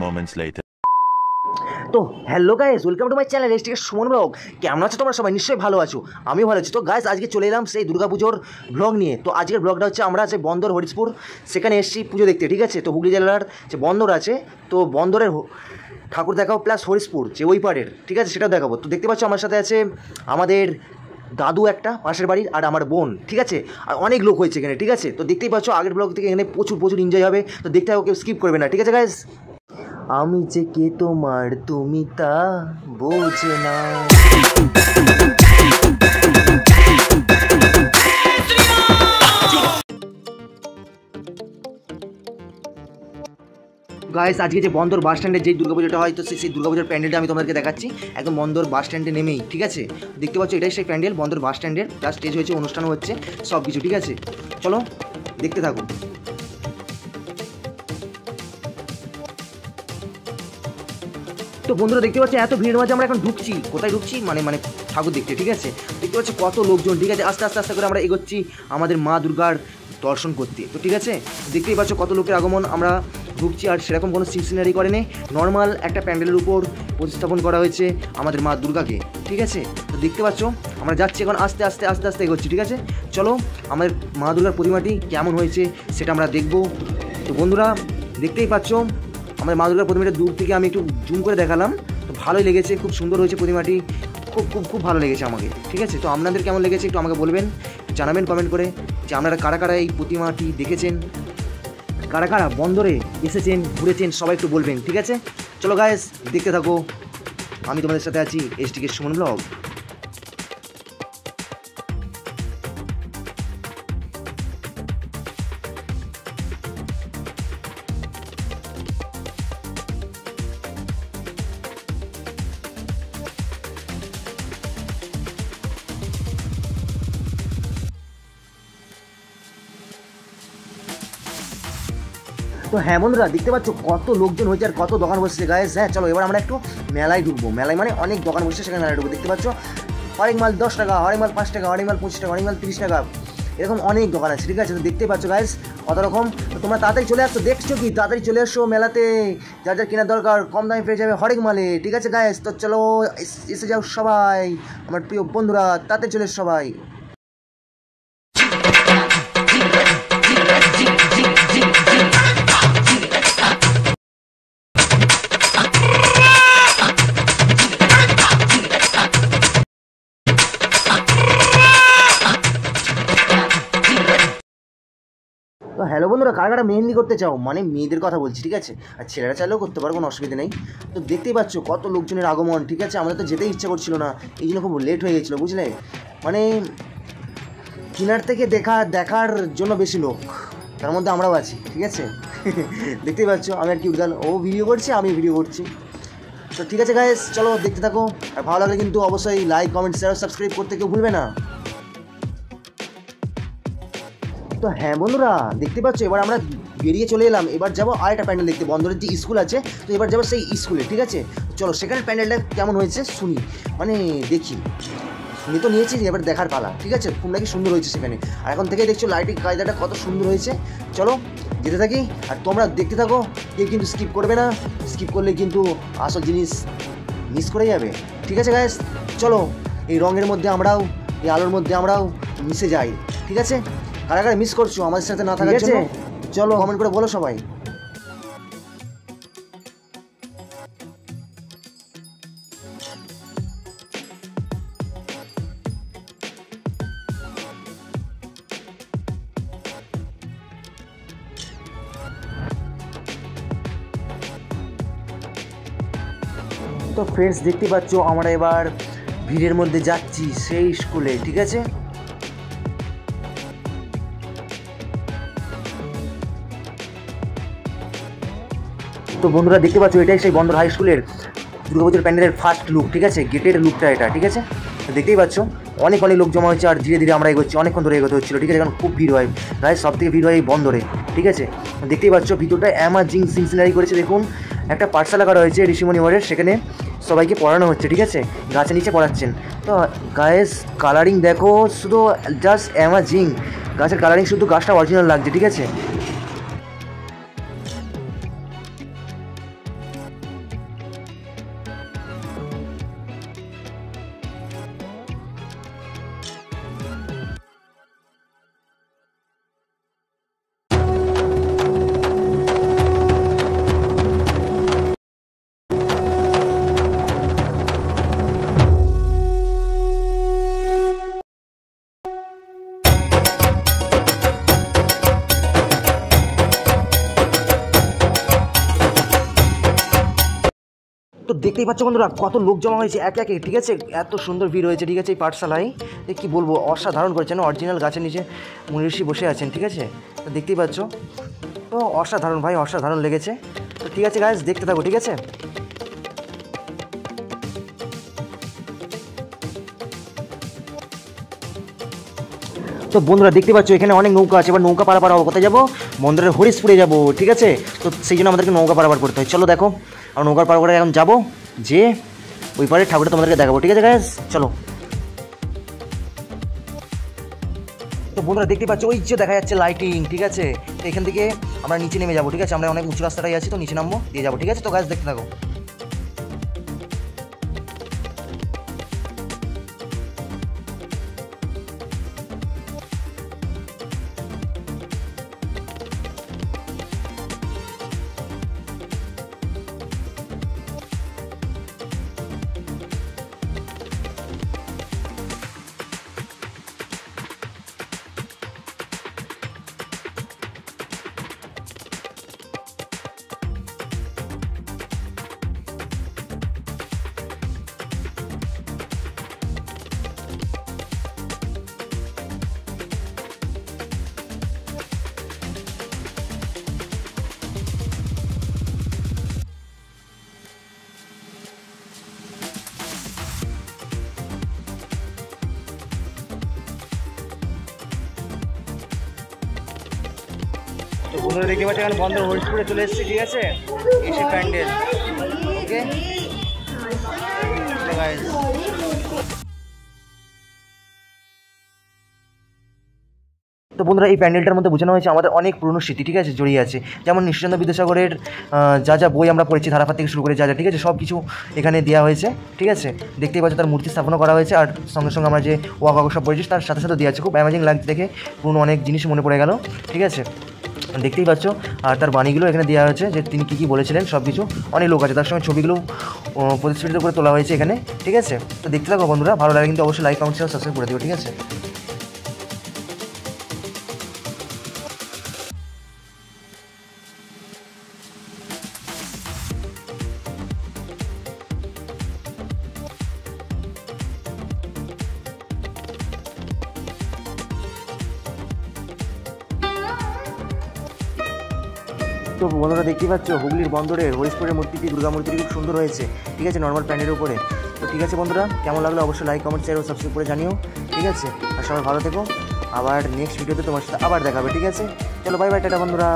moments later. তো hello guys, welcome to my channel এসটিকে Suman blog. কেমন আছো তোমরা সবাই? নিশ্চয়ই ভালো আছো, আমিও ভালো আছি। তো গাইস, আজকে চলে এলাম সেই দুর্গাপুজোর ব্লগ নিয়ে। তো আজকের ব্লগটা হচ্ছে আমরা যে বন্দর হরিশপুর সেখানে এসেছি পুজো দেখতে, ঠিক আছে। তো হুগলি জেলার যে বন্দর আছে, তো বন্দরের ঠাকুর দেখাবো, প্লাস হরিশপুর যে ওই পাড়ের, ঠিক আছে, সেটাও দেখাবো। তো দেখতে পাচ্ছ আমার সাথে আছে আমাদের দাদু একটা পাশের বাড়ির, আর আমার বোন, ঠিক আছে। আর অনেক লোক হয়েছে এখানে, ঠিক আছে। তো দেখতেই পাচ্ছ আগের ব্লগ থেকে এখানে প্রচুর এনজয় হবে। তো দেখতে হবে, কেউ স্কিপ করবে না, ঠিক আছে গাইস। আমি যে কে তোমার, তুমি তা বোঝে না। গাইস, আজকে যে বন্দর বাস স্ট্যান্ডে যেই দুর্গাপুজোটা হয়, তো সেই দুর্গাপুজোর প্যান্ডেলটা আমি তোমাদেরকে দেখাচ্ছি একদম বন্দর বাস স্ট্যান্ডে নেমেই, ঠিক আছে। দেখতে পাচ্ছ এটাই সেই প্যান্ডেল বন্দর বাস স্ট্যান্ডের, যা স্টেজ হয়েছে, অনুষ্ঠানও হচ্ছে, সব কিছু, ঠিক আছে। চলো দেখতে থাকো। তো বন্ধুরা দেখতে পাচ্ছি এত ভিড়ের মাঝে আমরা এখন ঢুকছি, কোথায় ঢুকছি মানে ঠাকুর দেখতে, ঠিক আছে। দেখতে পাচ্ছি কত লোকজন, ঠিক আছে। আস্তে আস্তে করে আমরা এগোচ্ছি আমাদের মা দুর্গার দর্শন করতে। তো ঠিক আছে, দেখতেই পাচ্ছ কত লোকের আগমন। আমরা ঢুকছি, আর সেরকম কোনো সিনারি করেনি, নর্মাল একটা প্যান্ডেলের উপর প্রতিস্থাপন করা হয়েছে আমাদের মা দুর্গাকে, ঠিক আছে। তো দেখতে পাচ্ছ আমরা যাচ্ছি এখন আস্তে আস্তে এগোচ্ছি, ঠিক আছে। চলো আমাদের মা দুর্গার প্রতিমাটি কেমন হয়েছে সেটা আমরা দেখব। তো বন্ধুরা দেখতেই পাচ্ছ আমাদের মা দুর্গার প্রতিমাটা দূর থেকে আমি একটু জুম করে দেখালাম। তো ভালোই লেগেছে, খুব সুন্দর হয়েছে প্রতিমাটি, খুব ভালো লেগেছে আমাকে, ঠিক আছে। তো আপনাদের কেমন লেগেছে একটু আমাকে বলবেন, জানাবেন কমেন্ট করে যে আপনারা কারা এই প্রতিমাটি দেখেছেন, কারা বন্দরে এসেছেন, ঘুরেছেন, সবাই একটু বলবেন, ঠিক আছে। চলো গাইস দেখতে থাকো, আমি তোমাদের সাথে আছি এসটিকে সুমন ব্লগ। তো হ্যাঁ বন্ধুরা দেখতে পাচ্ছ কত লোকজন হয়েছে আর কত দোকান বসেছে গাইস। হ্যাঁ চলো এবার আমরা একটু মেলায় ঢুকবো। মেলায় মানে অনেক দোকান বসেছে, সেখানে মেলায় ঢুকবো। দেখতে পাচ্ছ হরেক মাল 10 টাকা, হরেক মাল 5 টাকা, হরেক মাল 25 টাকা, হরেক মাল 30 টাকা, এরকম অনেক দোকান আছে, ঠিক আছে। তো দেখতে পাচ্ছ গাইস কত রকম। তো তোমরা তাড়াতাড়ি চলে আসছো, দেখছো কি, তাড়াতাড়ি চলে আসো মেলাতে, যার কেনার দরকার কম দামে পেয়ে যাবে হরেক মালে, ঠিক আছে গাইস। তো চলো এসে যাও সবাই, আমার প্রিয় বন্ধুরা, তাড়াতাড়ি চলে এসো সবাই। তো হ্যালো বন্ধুরা, কারা মেহেন্দি করতে চাও, মানে মেয়েদের কথা বলছি, ঠিক আছে। আর ছেলেরা চাইলেও করতে পারবো, কোনো অসুবিধা নেই। তো দেখতেই পাচ্ছ কত লোকজনের আগমন, ঠিক আছে। আমাদের তো যেতেই ইচ্ছা করছিল না, এই জন্য খুব লেট হয়ে গেছিলো, বুঝলে। মানে কিনার থেকে দেখার জন্য বেশি লোক, তার মধ্যে আমরাও আছি, ঠিক আছে। দেখতেই পাচ্ছ আমি আর কি উদাল, ও ভিডিও করছি, আমি ভিডিও করছি। তো ঠিক আছে গাইস, চলো দেখতে থাকো। আর ভালো লাগলে কিন্তু অবশ্যই লাইক, কমেন্ট, শেয়ার, সাবস্ক্রাইব করতে কেউ ভুলবে না। তো হ্যাঁ বন্ধুরা দেখতে পাচ্ছ এবার আমরা বেরিয়ে চলে এলাম। এবার যাবো আরেকটা প্যান্ডেল দেখতে, বন্দরের যে স্কুল আছে, তো এবার যাবো সেই স্কুলে, ঠিক আছে। চলো সেখানে প্যান্ডেলটা কেমন হয়েছে শুনি, মানে দেখি, শুনি তো নিয়েছি, এবার দেখার পালা, ঠিক আছে। খুব নাকি সুন্দর হয়েছে সেখানে, আর এখন থেকে দেখছো লাইটিং কায়দাটা কত সুন্দর হয়েছে। চলো যেতে থাকি, আর তোমরা দেখতে থাকো, কেউ কিন্তু স্কিপ করবে না, স্কিপ করলে কিন্তু আসল জিনিস মিস করে যাবে, ঠিক আছে গাইস। চলো এই রঙের মধ্যে আমরাও, এই আলোর মধ্যে আমরাও মিশে যাই, ঠিক আছে। কারা মিস করছো আমাদের সাথে না থাকার জন্য, চলো কমেন্ট করে বলো সবাই। তো ফ্রেন্ডস দেখতে পাচ্ছ আমরা এবার ভিড়ের মধ্যে যাচ্ছি সেই স্কুলে, ঠিক আছে। তো বন্ধুরা দেখতে পাচ্ছ এটাই সেই বন্দর হাই স্কুলের দুর্গাপুজোর প্যান্ডেলের ফার্স্ট লুক, ঠিক আছে। গেটের লুকটা এটা, ঠিক আছে। তো দেখতেই পাচ্ছ অনেক লোক জমা হয়েছে, আর ধীরে আমরা এগোচ্ছি, অনেকক্ষণ ধরে এগোতে হচ্ছিলো, ঠিক আছে। কারণ খুব ভিড় হয় গাইস, সব থেকে ভিড় হয় এই বন্দরে, ঠিক আছে। দেখতেই পাচ্ছ ভিতরটা অ্যামাজিং সিনারি করেছে, দেখুন একটা পাঠশালা করা হয়েছে ঋষিমণি ওয়ার্ডের, সেখানে সবাইকে পড়ানো হচ্ছে, ঠিক আছে। গাছের নিচে পড়াচ্ছেন। তো গাইস কালারিং দেখো, শুধু জাস্ট অ্যামাজিং, গাছের কালারিং, শুধু গাছটা অরিজিনাল লাগছে, ঠিক আছে। তো দেখতেই পাচ্ছ বন্ধুরা কত লোক জমা হয়েছে একে একে, ঠিক আছে, এত সুন্দর ভিড় হয়েছে, ঠিক আছে, এই পাঠশালায় কি বলবো, অসাধারণ করেছেন, অরিজিনাল গাছের নিচে মনীষী বসে আছেন, ঠিক আছে, তো দেখতেই পাচ্ছ, তো অসাধারণ ভাই, অসাধারণ লেগেছে। তো ঠিক আছে গাইস, দেখতে থাকো, ঠিক আছে। তো বন্ধুরা দেখতে পাচ্ছ এখানে অনেক নৌকা আছে, এবার নৌকা পারাপার হবো, কোথায় যাবো, মন্দিরের হরিশপুরে যাবো, ঠিক আছে, তো সেই জন্য আমাদেরকে নৌকা পারাপার করতে হয়। চলো দেখো, আমরা নৌকা পারাপারে এখন যাবো, যে ওই পারে ঠাকুরটা তোমাদেরকে দেখাবো, ঠিক আছে গাইস, চলো। তো বন্ধুরা দেখতে পাচ্ছ ওই যে দেখা যাচ্ছে লাইটিং, ঠিক আছে, তো এখান থেকে আমরা নিচে নেমে যাবো, ঠিক আছে, আমরা অনেক উঁচু রাস্তাটাই আছি, তো নিচে নামবো, দিয়ে যাবো, ঠিক আছে, তো গাইস দেখতে থাকো। তো বন্ধুরা দেখতে পাচ্ছি এখন বন্ধ হরিশপুরে চলে এসেছি, ঠিক আছে, এসে প্যান্ডেল, ওকে গাইস। তো বন্ধুরা এই প্যান্ডেলটার মধ্যে বোঝানো হয়েছে আমাদের অনেক পুরনো স্মৃতি, ঠিক আছে, জড়িয়ে আছে, যেমন ঈশ্বরচন্দ্র বিদ্যাসাগরের যা যা বই আমরা পড়েছি, ধারাপাত থেকে শুরু করে যা যা, ঠিক আছে, সব কিছু এখানে দেওয়া হয়েছে, ঠিক আছে, দেখতেই পাচ্ছ তার মূর্তি স্থাপনা করা হয়েছে, আর সঙ্গে সঙ্গে আমরা যে ওয়া কাগজ সব পড়েছি তার সাথে সাথে দেওয়া আছে, খুব অ্যামেজিং লাগছে দেখে, পুরনো অনেক জিনিস মনে পড়ে গেল, ঠিক আছে, দেখতেই পাচ্ছ, আর তার বাণীগুলো এখানে দেওয়া হয়েছে, যে তিনি কী কী বলেছিলেন সব কিছু, অনেক লোক আছে, তার সঙ্গে ছবিগুলো প্রতিষ্ঠিত করে তোলা হয়েছে এখানে, ঠিক আছে, তো দেখতে থাকো বন্ধুরা, ভালো লাগে কিন্তু অবশ্যই লাইক কমেন্ট শেয়ার সাবস্ক্রাইব করে দিও, ঠিক আছে। তো বন্ধুরা দেখতেই পাচ্ছ হুগলির বন্দরের হরিশপুরের মূর্তিটি, দুর্গা মূর্তিটি খুব সুন্দর হয়েছে, ঠিক আছে, নর্মাল প্যান্ডেলের উপরে। তো ঠিক আছে বন্ধুরা, কেমন লাগলো অবশ্যই লাইক কমেন্ট শেয়ার ও সাবস্ক্রাইব করে জানিও, ঠিক আছে, আর সবাই ভালো থেকো, আবার নেক্সট ভিডিওতে তোমার সাথে আবার দেখা হবে, ঠিক আছে, চলো বাই বাই, টাটা বন্ধুরা।